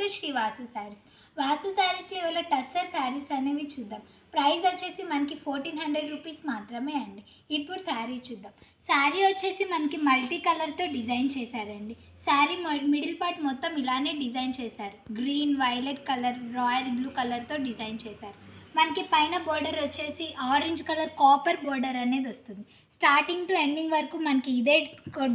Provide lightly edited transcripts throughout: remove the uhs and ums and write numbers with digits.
To Shri Vasu saris. Vasu శారీస్లో ఇవాళ టస్సర్ శారీస్ అనేవి చూద్దాం. ప్రైస్ వచ్చేసి మనకి 1400 రూపీస్ మాత్రమే అండి. ఇప్పుడు శారీ చూద్దాం. శారీ వచ్చేసి మనకి మల్టీ కలర్తో డిజైన్ చేశారండి. శారీ మిడిల్ పార్ట్ మొత్తం ఇలానే డిజైన్ చేశారు. Green, violet colour, royal blue కలర్తో డిజైన్ చేశారు. మనకి పైన బోర్డర్ వచ్చేసి ఆరెంజ్ కలర్ కాపర్ బోర్డర్ అనేది వస్తుంది. స్టార్టింగ్ టు ఎండింగ్ వరకు మనకి ఇదే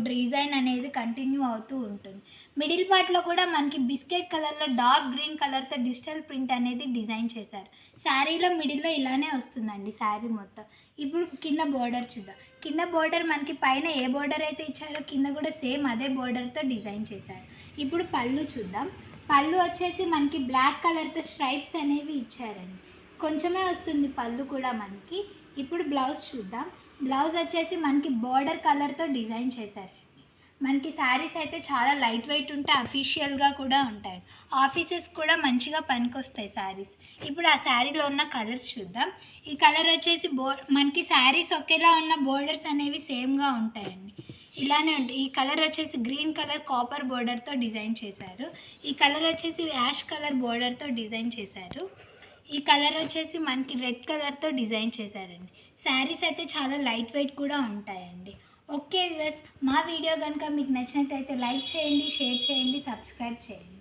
డిజైన్ అనేది కంటిన్యూ అవుతూ ఉంటుంది. మిడిల్ పార్ట్లో కూడా మనకి బిస్కెట్ కలర్లో డార్క్ గ్రీన్ కలర్తో డిజిటల్ ప్రింట్ అనేది డిజైన్ చేశారు. శారీలో మిడిల్లో ఇలానే వస్తుందండి శారీ మొత్తం. ఇప్పుడు కింద బోర్డర్ చూద్దాం. కింద బోర్డర్ మనకి పైన ఏ బోర్డర్ అయితే ఇచ్చారో కింద కూడా సేమ్ అదే బోర్డర్తో డిజైన్ చేశారు. ఇప్పుడు పళ్ళు చూద్దాం. పళ్ళు వచ్చేసి మనకి బ్లాక్ కలర్తో స్ట్రైప్స్ అనేవి ఇచ్చారండి. కొంచెమే వస్తుంది పళ్ళు కూడా మనకి. ఇప్పుడు బ్లౌజ్ చూద్దాం. బ్లౌజ్ వచ్చేసి మనకి బార్డర్ కలర్తో డిజైన్ చేశారండి. మనకి శారీస్ అయితే చాలా లైట్ వెయిట్ ఉంటాయి, అఫీషియల్గా కూడా ఉంటాయి. ఆఫీసెస్ కూడా మంచిగా పనికొస్తాయి శారీస్. ఇప్పుడు ఆ శారీలో ఉన్న కలర్స్ చూద్దాం. ఈ కలర్ వచ్చేసి మనకి శారీస్ ఒకేలా ఉన్న బోర్డర్స్ అనేవి సేమ్గా ఉంటాయండి. ఇలానే ఉంటాయి. ఈ కలర్ వచ్చేసి గ్రీన్ కలర్ కాపర్ బోర్డర్తో డిజైన్ చేశారు. ఈ కలర్ వచ్చేసి యాష్ కలర్ బోర్డర్తో డిజైన్ చేశారు. ఈ కలర్ వచ్చేసి మనకి రెడ్ కలర్తో డిజైన్ చేశారండి. శారీస్ అయితే చాలా లైట్ వెయిట్ కూడా ఉంటాయండి. ఓకే వ్యూవర్స్, మా వీడియో కనుక మీకు నచ్చినట్లయితే లైక్ చేయండి, షేర్ చేయండి, సబ్స్క్రైబ్ చేయండి.